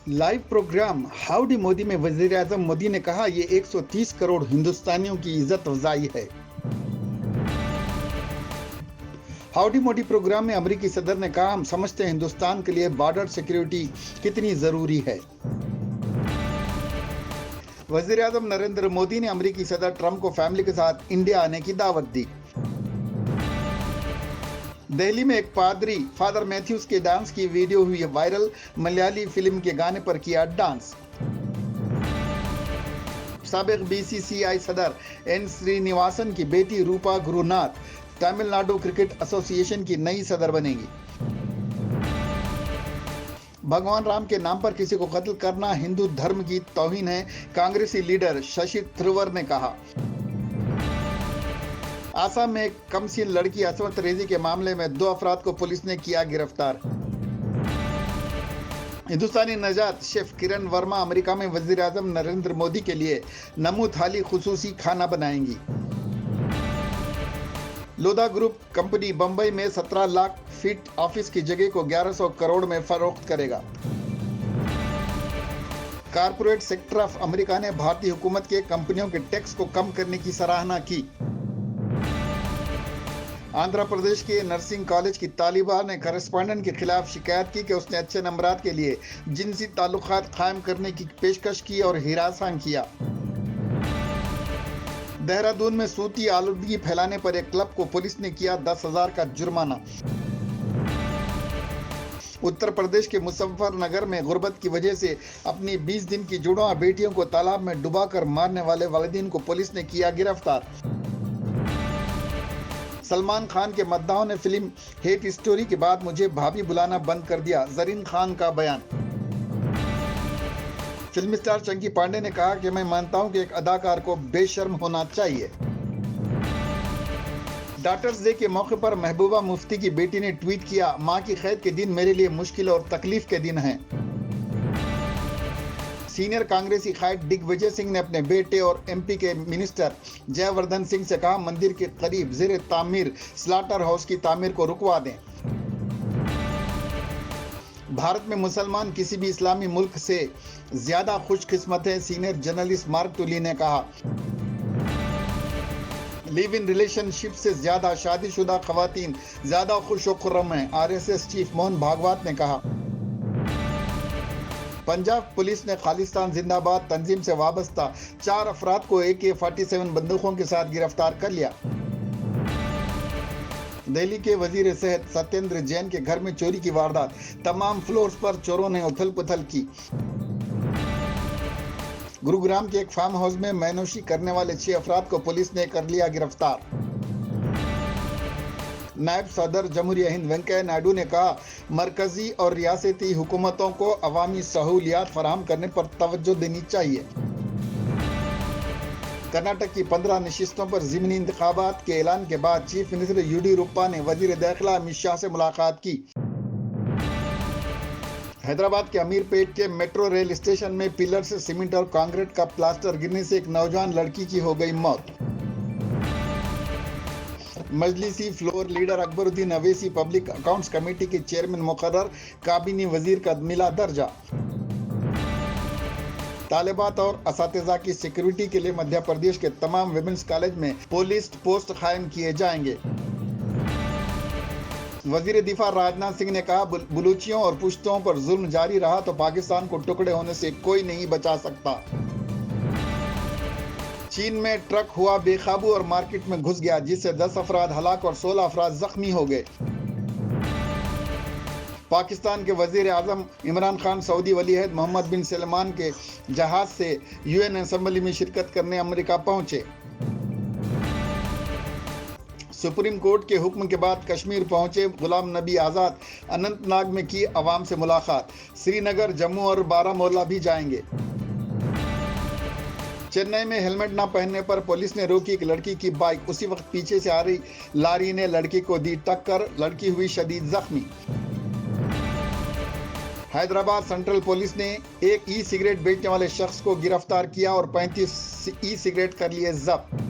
Live programme howdy Modi में वजीर आजम मोदी ने कहा, ये 130 करोड़ हिंदुस्तानियों की इज्जत अफजाई है। हाउडी मोदी प्रोग्राम में अमेरिकी सदर ने कहा, हम समझते हैं हिंदुस्तान के लिए बॉर्डर सिक्योरिटी कितनी जरूरी है। वजीर आजम नरेंद्र मोदी ने अमेरिकी सदर ट्रंप को फैमिली के साथ इंडिया आने की दावत दी। दिल्ली में एक पादरी फादर मैथ्यूज के डांस की वीडियो हुई वायरल, मलयाली फिल्म के गाने पर किया डांस। साबिक बीसीसीआई सदर एन श्रीनिवासन की बेटी रूपा गुरुनाथ तमिलनाडु क्रिकेट एसोसिएशन की नई सदर बनेगी। भगवान राम के नाम पर किसी को कत्ल करना हिंदू धर्म की तौहीन है, कांग्रेसी लीडर शशि थरूर ने कहा। आसाम में एक कमसीन लड़की असमत रेजी के मामले में 2 अफराद को पुलिस ने किया गिरफ्तार। हिंदुस्तानी नजात शेफ किरण वर्मा अमेरिका में वजीर आजम नरेंद्र मोदी के लिए नमू थाली खुसूसी खाना बनाएंगी। लोधा ग्रुप कंपनी बंबई में 17 लाख फीट ऑफिस की जगह को 1100 करोड़ में फरोख्त करेगा। कारपोरेट सेक्टर ऑफ अमेरिका ने भारतीय हुकूमत के कंपनियों के टैक्स को कम करने की सराहना की। आंध्र प्रदेश के नर्सिंग कॉलेज की तालिबा ने करेस्पॉन्डेंट के खिलाफ शिकायत की कि उसने अच्छे नंबरात के लिए जिनसी ताल्लुकात कायम करने की पेशकश की और हिरासत किया। देहरादून में सूती आलूदगी फैलाने पर एक क्लब को पुलिस ने किया 10,000 का जुर्माना। उत्तर प्रदेश के मुजफ्फरनगर में गुर्बत की वजह से अपनी 20 दिन की जुड़वा बेटियों को तालाब में डुबाकर मारने वाले वालिदैन को पुलिस ने किया गिरफ्तार। सलमान खान के मद्दाहों ने फिल्म हेट स्टोरी के बाद मुझे भाभी बुलाना बंद कर दिया, जरीन खान का बयान। फिल्म स्टार चंकी पांडे ने कहा कि मैं मानता हूं कि एक अदाकार को बेशर्म होना चाहिए। डॉक्टर्स डे के मौके पर महबूबा मुफ्ती की बेटी ने ट्वीट किया, मां की कैद के दिन मेरे लिए मुश्किल और तकलीफ के दिन हैं। सीनियर कांग्रेसी कायद दिग्विजय सिंह ने अपने बेटे और एमपी के मिनिस्टर जयवर्धन सिंह से कहा, मंदिर के करीब जेर तामीर स्लाटर हाउस की तामीर को रुकवा दें। भारत में मुसलमान किसी भी इस्लामी मुल्क से ज्यादा खुशकिस्मत है, सीनियर जर्नलिस्ट मार्क टुली ने कहा। लिव इन रिलेशनशिप से ज्यादा शादीशुदा खवातीन ज्यादा खुश व खुर्रम हैं, आरएसएस चीफ मोहन भागवत ने कहा। पंजाब पुलिस ने खालिस्तान जिंदाबाद तंजीम से वाबस्ता 4 अफराद को AK-47 बंदूकों के साथ गिरफ्तार कर लिया। दिल्ली के वजीर सेहत सत्येंद्र जैन के घर में चोरी की वारदात, तमाम फ्लोर्स पर चोरों ने उथल पुथल की। गुरुग्राम के एक फार्म हाउस में मैनोशी करने वाले 6 अफराद को पुलिस ने कर लिया गिरफ्तार। नायब सदर जमहूरिया हिंद वेंकैया नायडू ने कहा, मरकजी और रियासती हुकूमतों को अवामी सहूलियात फराहम करने पर तवज्जो देनी चाहिए। कर्नाटक की 15 नशिस्तों पर ज़िमनी इंतखाबात के ऐलान के बाद चीफ मिनिस्टर येडियुरप्पा ने वजीर दाखिला अमित शाह से मुलाकात की। हैदराबाद के अमीरपेट के मेट्रो रेल स्टेशन में पिलर से सीमेंट और कंक्रीट का प्लास्टर गिरने से एक नौजवान लड़की की हो गई मौत। मजलिसी floor leader Akbaruddin Owaisi public accounts committee के चेयरमैन मुकर्रर, काबीनी वजीर का मिला दर्जा। तालिबात और असातिज़ा की सिक्योरिटी के लिए मध्य प्रदेश के तमाम विमेंस कॉलेज में पुलिस पोस्ट कायम किए जाएंगे। वजीर दिफा राजनाथ सिंह ने कहा, बलूचियों और पुश्तों पर जुल्म जारी रहा तो पाकिस्तान को टुकड़े होने से कोई नहीं बचा सकता। चीन में ट्रक हुआ बेकाबू और मार्केट में घुस गया, जिससे 10 अफराद हलाक और 16 अफराद जख्मी हो गए। पाकिस्तान के वजीर आजम इमरान खान सऊदी वली अहद मोहम्मद बिन सलमान के जहाज से UN असेंबली में शिरकत करने अमेरिका पहुंचे। सुप्रीम कोर्ट के हुक्म के बाद कश्मीर पहुंचे गुलाम नबी आज़ाद, अनंतनाग में की अवाम से मुलाकात। श्रीनगर, जम्मू और बारामूला भी जाएंगे। चेन्नई में हेलमेट न पहनने पर पुलिस ने रोकी एक लड़की की बाइक, उसी वक्त पीछे से आ रही लारी ने लड़की को दी टक्कर, लड़की हुई शदीद जख्मी। हैदराबाद सेंट्रल पुलिस ने एक ई-सिगरेट बेचने वाले शख्स को गिरफ्तार किया और 35 ई-सिगरेट कर लिए जब्त।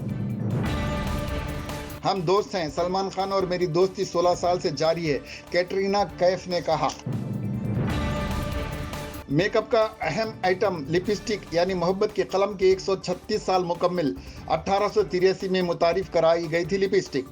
हम दोस्त हैं, सलमान खान और मेरी दोस्ती 16 साल से जारी है, कैटरीना कैफ ने कहा। मेकअप का अहम आइटम लिपस्टिक यानी मोहब्बत के कलम के 136 साल मुकम्मिल 1883 में मुतारिफ कराई गई थी लिपस्टिक।